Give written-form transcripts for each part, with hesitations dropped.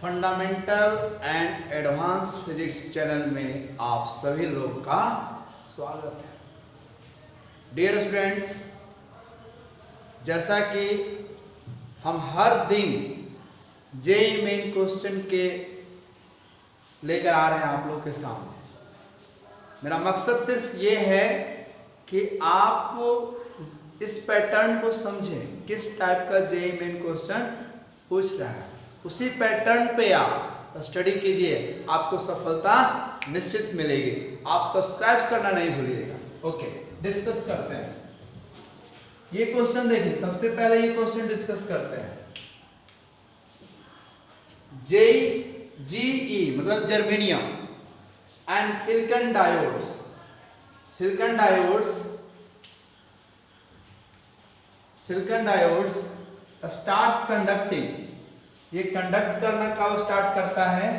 Fundamental and advance physics channel में आप सभी लोग का स्वागत है। डियर स्टूडेंट्स, जैसा कि हम हर दिन जेईई मेन क्वेश्चन के लेकर आ रहे हैं आप लोग के सामने, मेरा मकसद सिर्फ ये है कि आप इस पैटर्न को समझें, किस टाइप का जेईई मेन क्वेश्चन पूछ रहा है, उसी पैटर्न पे आप स्टडी कीजिए, आपको सफलता निश्चित मिलेगी। आप सब्सक्राइब करना नहीं भूलिएगा। ओके, डिस्कस करते हैं। ये क्वेश्चन देखिए, सबसे पहले ये क्वेश्चन डिस्कस करते हैं। जीई मतलब germanium and silicon diode starts conducting. ये कंडक्ट करना कब स्टार्ट करता है?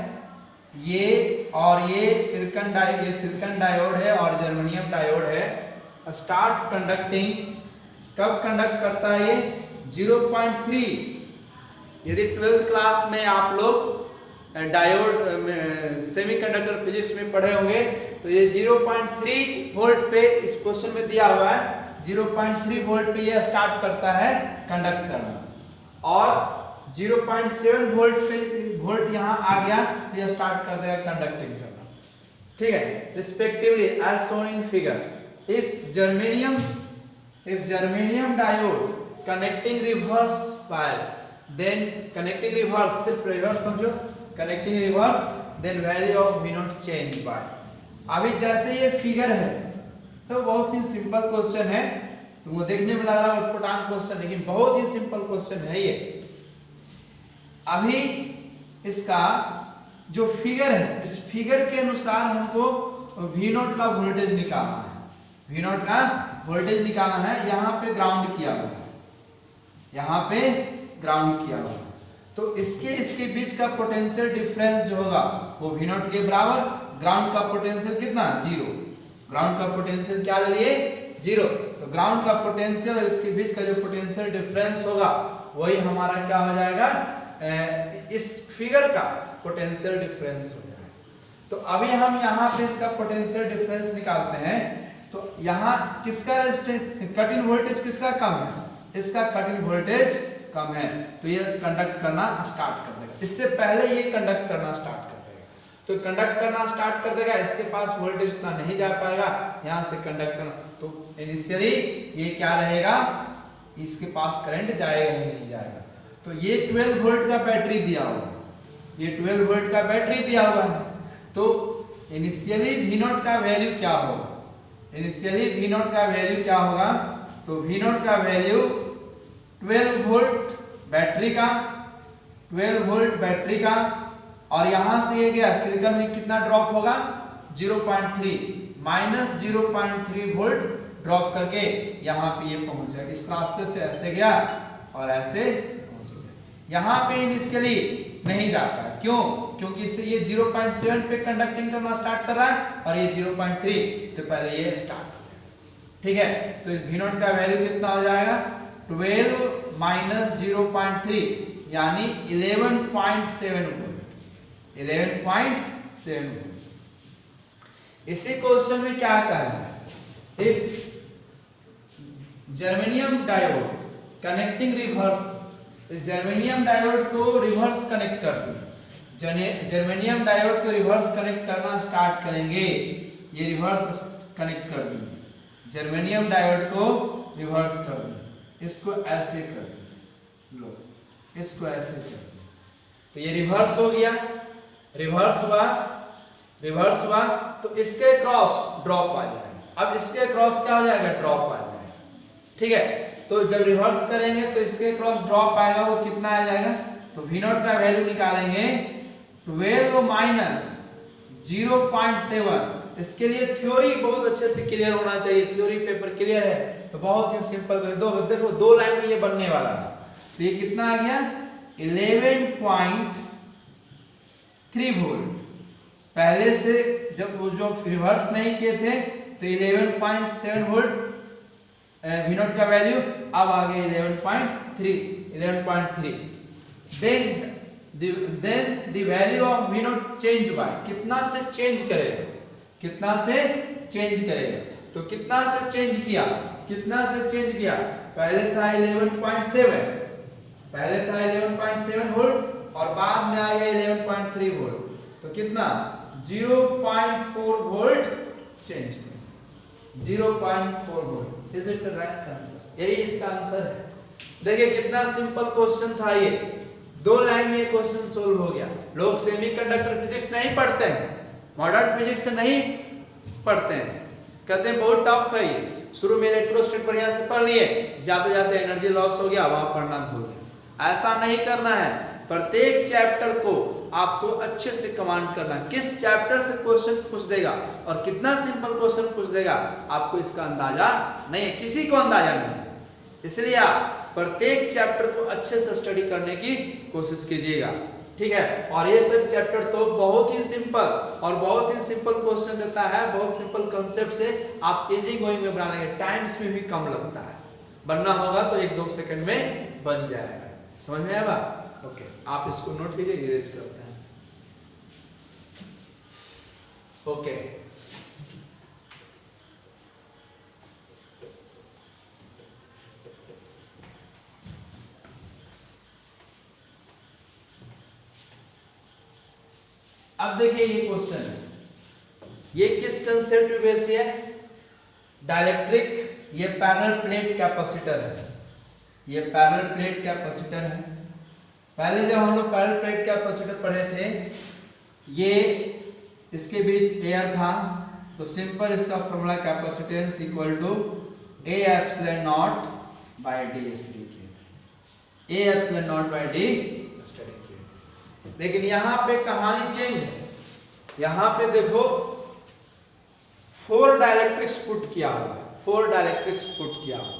ये सिलिकॉन डायोड है और जर्मेनियम डायोड है। स्टार्ट्स कंडक्टिंग कब कंडक्ट करता है? ये 0.3। यदि 12th क्लास में आप लोग डायोड सेमीकंडक्टर फिजिक्स में पढ़े होंगे तो ये 0.3 वोल्ट पे इस क्वेश्चन में दिया हुआ है। 0.3 वोल्ट पे ये स्टार्ट करता है कंडक्ट करना, और 0.7 वोल्ट यहाँ आ गया तो यह स्टार्ट कर देगा कंडक्टिंग करना। ठीक है, respectively as shown in figure. If germanium diode connecting reverse bias, then connecting reverse, सिर्फ रिवर्स समझो, connecting reverse, then value of V naught change by. अभी जैसे ये फिगर है तो बहुत ही सिंपल क्वेश्चन है, तुमको देखने में लग रहा है उटपटांग क्वेश्चन, लेकिन बहुत ही सिंपल क्वेश्चन है ये। अभी इसका जो फिगर है, इस फिगर के अनुसार हमको V नॉट का वोल्टेज निकालना है। V नॉट का वोल्टेज निकालना है। यहाँ पे ग्राउंड किया हुआ है, यहाँ पे ग्राउंड किया हुआ है, तो इसके बीच का पोटेंशियल डिफरेंस जो होगा वो V नॉट के बराबर। ग्राउंड का पोटेंशियल कितना? 0। ग्राउंड का पोटेंशियल क्या ले लिए? 0। तो ग्राउंड का पोटेंशियल और इसके बीच का जो पोटेंशियल डिफरेंस होगा वही हमारा क्या हो जाएगा? इस फिगर का पोटेंशियल डिफरेंस हो जाएगा। तो अभी हम यहाँ पे इसका पोटेंशियल डिफरेंस निकालते हैं। तो यहाँ किसका कट इन वोल्टेज किसका कम है? इसका कट इन वोल्टेज कम है, तो ये कंडक्ट करना स्टार्ट कर देगा। इससे पहले ये कंडक्ट करना स्टार्ट कर देगा, तो कंडक्ट करना स्टार्ट कर देगा। इसके पास वोल्टेज उतना नहीं जा पाएगा, यहाँ से कंडक्ट करना, तो इनिशियली ये क्या रहेगा? इसके पास करंट जाएगा ही नहीं जाएगा। तो ये 12 वोल्ट का बैटरी दिया हुआ है, ये 12 वोल्ट का बैटरी दिया हुआ है। तो इनिशियली V नॉट का वैल्यू क्या होगा? इनिशियली V नॉट का वैल्यू क्या होगा? तो V नॉट का वैल्यू 12 वोल्ट बैटरी का, 12 वोल्ट बैटरी का, और यहां से ये गया सिलिकॉन में कितना ड्रॉप होगा? 0.3 माइनस 0.3 वोल्ट ड्रॉप करके यहाँ पे ये पहुंच जाएगा। इस रास्ते से ऐसे गया और ऐसे पहुंच गया। यहाँ पे इनिशियली नहीं जाता है, क्यों? क्योंकि इससे ये 0.7 पे कंडक्टिंग करना स्टार्ट कर रहा है और ये 0.3, तो पहले ये स्टार्ट हो जाएगा। ठीक है, तो V नॉट का वैल्यू कितना हो जाएगा? 12 माइनस 0.3 यानी 11.7 वोल्ट। 11.7 वोल्ट। इसी क्वेश्चन में क्या कहना है? If germanium diode connecting reverse, इस जर्मेनियम डायोड को रिवर्स कनेक्ट कर दिया। जर्मेनियम डायोड को रिवर्स कनेक्ट करना स्टार्ट करेंगे। ये रिवर्स कनेक्ट कर दिए, जर्मेनियम डायोड को रिवर्स कर दिए, इसको ऐसे कर दिए, लो इसको ऐसे कर दिए, तो ये रिवर्स हो गया। रिवर्स हुआ तो इसके क्रॉस ड्रॉप आ जाएगा। अब इसके क्रॉस क्या हो जाएगा? ड्रॉप आ जाएगा। ठीक है, तो जब रिवर्स करेंगे तो इसके क्रॉस ड्रॉप आएगा, वो कितना आ जाएगा? तो V नॉट का वैल्यू निकालेंगे 12 माइनस 0.7। इसके लिए थ्योरी बहुत अच्छे से क्लियर होना चाहिए, थ्योरी पेपर क्लियर है तो बहुत ही सिंपल कर दो। देखो 2 लाइन में ये बनने वाला है, तो ये कितना आ गया? 11.3 वोल्ट। पहले से जब वो जो रिवर्स नहीं किए थे तो 11.7 वोल्ट V नॉट का वैल्यू, अब आ गया 11.3। Then then the value of V naught change by, कितना से चेंज करेगा, कितना से चेंज करेगा, तो कितना से चेंज किया, कितना से चेंज किया, पहले था 11.7, पहले था 11.7 वोल्ट और बाद में आ गया 11.3 वोल्ट, तो कितना 0.4 volt change, 0.4 volt. Is it right answer? यही इसका आंसर है। देखिए कितना सिंपल क्वेश्चन था ये, 2 लाइन में ये क्वेश्चन सोल्व हो गया। लोग सेमीकंडक्टर फिजिक्स नहीं पढ़ते हैं, मॉडर्न फिजिक्स नहीं पढ़ते हैं, कहते हैं बहुत टफ है ये, शुरू में इलेक्ट्रोस्टैटिक बढ़िया से पढ़ लिए, जाते जाते एनर्जी लॉस हो गया, वहां पढ़ना भूल गए। ऐसा नहीं करना है, प्रत्येक चैप्टर को आपको अच्छे से कमांड करना, किस चैप्टर से क्वेश्चन पूछ देगा और कितना सिंपल क्वेश्चन पूछ देगा आपको इसका अंदाजा नहीं है, किसी को अंदाजा नहीं है। इसलिए आप प्रत्येक चैप्टर को अच्छे से स्टडी करने की कोशिश कीजिएगा, ठीक है। और ये सब चैप्टर तो बहुत ही सिंपल और बहुत ही सिंपल क्वेश्चन देता है, बहुत सिंपल कंसेप्ट से आप इजी गोइंग में बना लेंगे, टाइम्स में भी कम लगता है, बनना होगा तो 1-2 सेकंड में बन जाएगा। समझ में आया बात? ओके, आप इसको नोट कीजिए, इरेज करते हैं। ओके, अब देखिए ये क्वेश्चन है, ये किस कंसेप्ट पे बेस है? डाइलेक्ट्रिक, ये पैरेलल प्लेट कैपेसिटर है, ये पैरेलल प्लेट कैपेसिटर है। पहले जब हम लोग पैरेलल प्लेट कैपेसिटर पढ़े थे, ये इसके बीच एयर था, तो सिंपल इसका formula capacitance equal to A epsilon naught by D study किया, A epsilon naught by D study किया। लेकिन यहाँ पे कहानी चेंज है, यहाँ पे देखो 4 डाइलेक्ट्रिक्स पुट किया हुआ है, 4 डाइलेक्ट्रिक्स पुट किया हुआ है,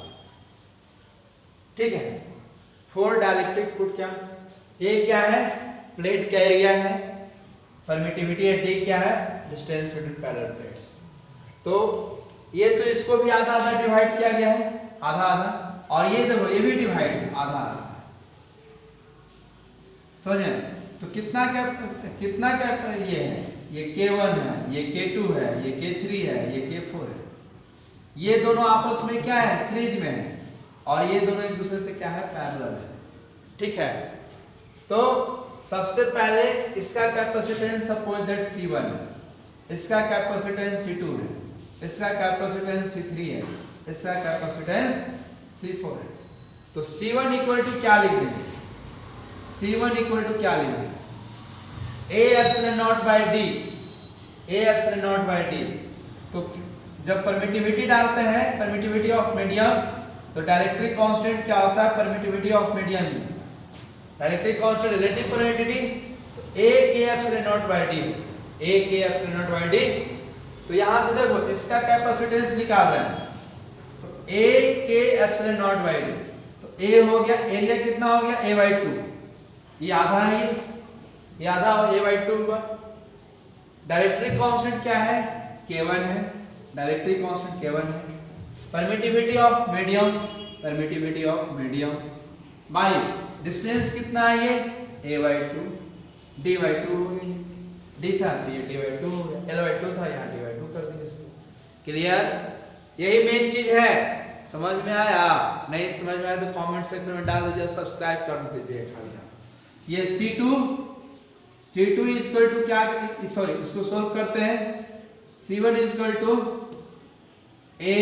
ठीक है। 4 डाइलेक्ट्रिक पुट क्या, ए क्या है? प्लेट का एरिया है, परमिटिविटी है, डी क्या है? Distance between parallel plates. तो ये तो इसको भी आधा आधा डिवाइड किया गया है, आधा आधा, और ये देखो ये भी डिवाइड है, आधा आधा, समझे? तो कितना क्या ये है, ये K1 है, ये K2 है, ये K3 है, ये K4 है, ये दोनों आपस में क्या है? सीरीज में है, और ये दोनों एक दूसरे से क्या है? पैरेलल है, ठीक है। तो सबसे पहले इसका कैपेसिटेंस सपोज दैट C1 है, इसका कैपेसिटेंस C2 है, इसका कैपेसिटेंस C3 है, इसका कैपेसिटेंस C4 है। तो C1 इक्वल टू क्या लिख देंगे? C1 इक्वल टू क्या लिख देंगे? A epsilon naught by D, A epsilon naught by D. तो जब परमिटिविटी डालते हैं, परमिटिविटी ऑफ मीडियम, तो डाइलेक्ट्रिक कांस्टेंट क्या होता है? Permittivity of medium, dielectric constant relative permittivity, A K epsilon naught by D, A K epsilon naught by D. तो यहां से देखो इसका कैपेसिटेंस निकाल रहे हैं, तो A K epsilon naught by D, तो A हो गया, एरिया कितना हो गया? A/2, ये आधा है, ये आधा A/2 हुआ। डाइलेक्ट्रिक कांस्टेंट क्या है? K1 है, डाइलेक्ट्रिक कांस्टेंट K1 है। Permittivity of medium, permittivity of medium by distance कितना है? ये A/2, D/2 हो गया, D था तो ये D/2 हो गया, L/2 था यहाँ D/2 कर दिया इसको। क्लियर? यही मेन चीज है, समझ में आया? नहीं समझ में आया तो कमेंट सेक्शन में डाल दीजिए, सब्सक्राइब कर दीजिए खाली। ये C2 इज इक्वल टू क्या, सॉरी इसको सोल्व करते हैं। C1 is equal to A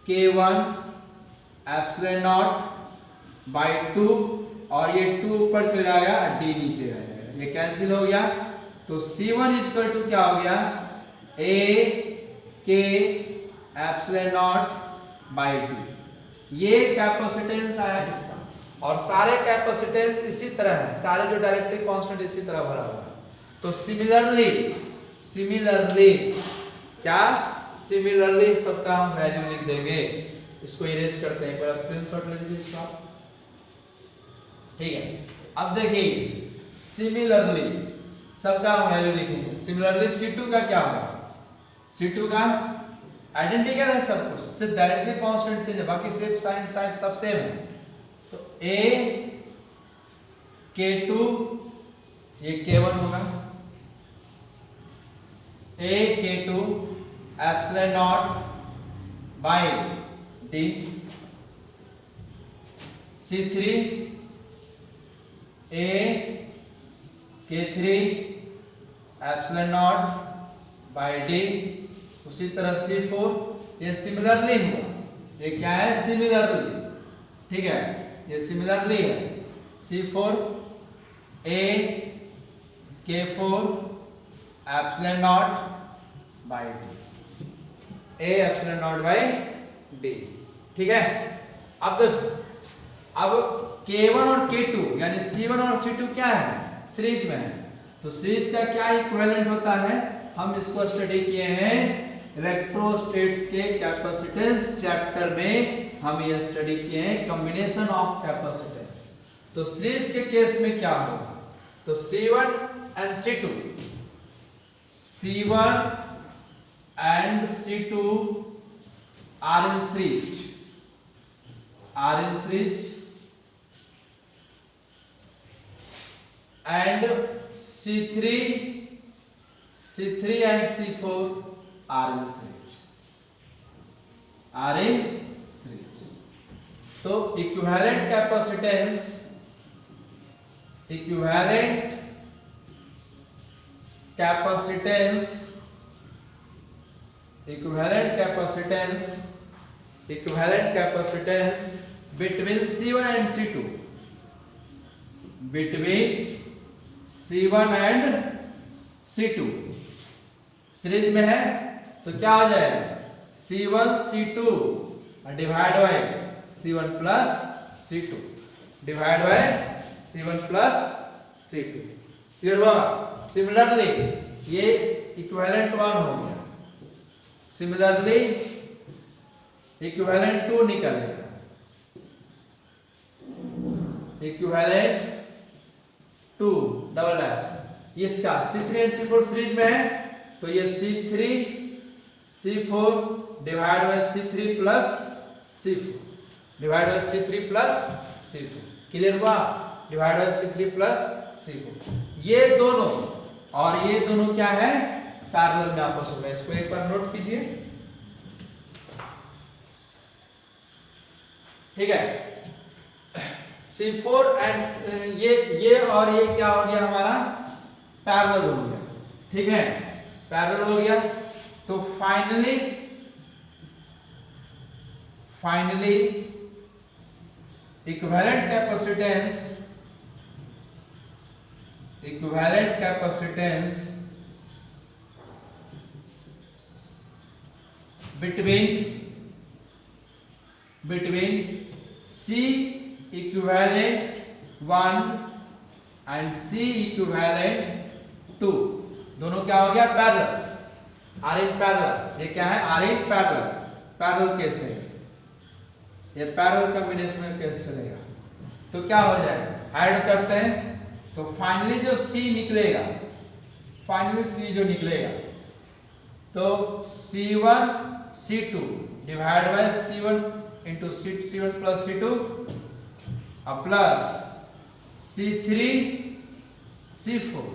K1 epsilon naught by 2, और ये 2 ऊपर चला जाएगा, D नीचे रह जाएगा, ये कैंसिल हो गया। तो C1 इज इक्वल टू क्या हो गया? A K epsilon naught by 2, ये कैपेसिटेंस आया इसका, और सारे कैपेसिटेंस इसी तरह है, सारे जो डाइलेक्ट्रिक कांस्टेंट इसी तरह भरा हुआ है। तो सिमिलरली क्या? सिमिलरली सबका हम वैल्यू लिख देंगे। इसको इरेज करते हैं, एक बार स्क्रीनशॉट ले लीजिए इसका, ठीक है। अब देखिए सिमिलरली सबका हम वैल्यू लिखेंगे। सिमिलरली C2 का क्या होगा? C2 का आइडेंटिकल है सब कुछ, सिर्फ डाइलेक्ट्रिक कांस्टेंट चेंज है, बाकी सिर्फ साइन साइन सब सेम है। तो A K2 ये K1 होगा, A K2 epsilon naught by D, C3 A K3 epsilon naught by D, उसी तरह C4 ये सिमिलरली हुआ, ये क्या है सिमिलरली, ठीक है ये सिमिलरली है, C4 A K4 epsilon naught by D, A epsilon naught by D, ठीक है। अब देखो, अब K1 और K2 यानी C1 और C2 क्या है सीरीज में है, तो सीरीज का क्या इक्विवेलेंट होता है, हम इसको स्टडी किए हैं इलेक्ट्रोस्टैट्स के कैपेसिटेंस चैप्टर में, हम ये स्टडी किए हैं कॉम्बिनेशन ऑफ कैपेसिटेंस। तो सीरीज के केस में क्या होगा, तो C1 and C2, C1 and C2 are in series, and C3 and C4 are in series, तो equivalent capacitance between C1 and C2, series में है, तो क्या हो जाएगा C1 C2 divide by C1 plus C2 divide by C1 plus C2, clear हुआ। Similarly ये equivalent 1 हो गया, सिमिलरली इक्विवेलेंट 2 निकलेगा, इक्विवेलेंट 2 डबल डैश, इसका C3 एंड C4 सीरीज में है, तो ये C3 C4 divide by C3 plus C4 divide by C3 plus C4, clear हुआ, divide by C3 plus C4, ये दोनों और ये दोनों क्या है पैरेलल में आपस में, इसको एक बार नोट कीजिए, ठीक है। C4 एंड ये और ये क्या हो गया हमारा पैरेलल हो गया, ठीक है पैरेलल हो गया, तो finally equivalent capacitance between C equivalent 1 and C equivalent 2 दोनों क्या हो गया पैरेलल, आर इन पैरेलल, ये क्या है आर इन पैरेलल केस है, ये पैरेलल कॉम्बिनेशन केस चलेगा, तो क्या हो जाएगा ऐड करते हैं, तो फाइनली जो C निकलेगा, तो C1 C2 divide by C1 into C1 plus C2 plus C3 C4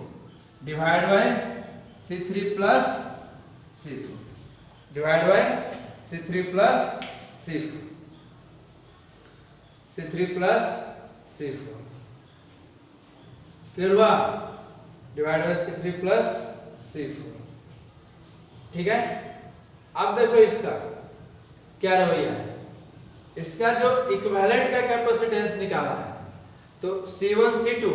divide by C3 plus C4 divide by C3 plus C4 clear हुआ, divide by C3 plus C4, ठीक है। अब देखो इसका क्या रवैया है, इसका जो इक्विवेलेंट का कैपेसिटेंस निकाला है, तो C1 C2,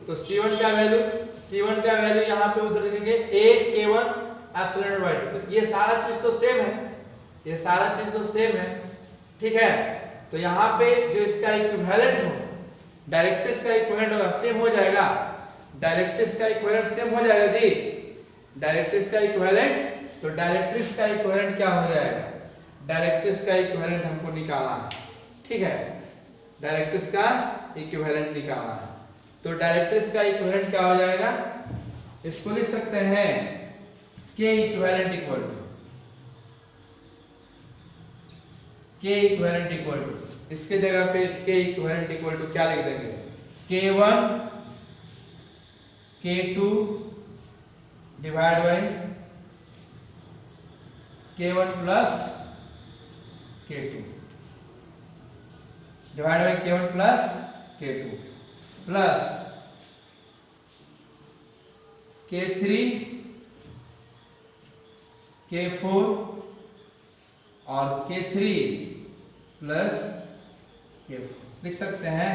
तो C1 का वैल्यू यहाँ पे उधर लिखेंगे A K1 epsilon naught bye, तो ये सारा चीज तो सेम है, ठीक है। तो यहाँ पे जो इसका इक्विवेलेंट हो, डायरेक्ट्रिक्स का इक्विवेलेंट होगा सेम हो जाएगा, डायरेक्ट्रिक्स का इक्विवेलेंट, तो डायरेक्ट्रिक्स का इक्विवेलेंट क्या हो जाएगा, डायरेक्ट्रिक्स का इक्विवेलेंट हमको निकालना है, ठीक है, डायरेक्ट्रिक्स का इक्विवेलेंट निकालना है, तो डायरेक्ट्रिक्स का इक्विवेलेंट क्या हो जाएगा, इसको लिख सकते हैं K इक्विवेलेंट इक्वल टू इसके जगह पे k इक्विवेलेंट इक्वल टू क्या लिख देंगे, k1 k2 divide by k1 plus k2 divide by k1 plus k2 plus k3 k4 और k3 प्लस k4 लिख सकते हैं।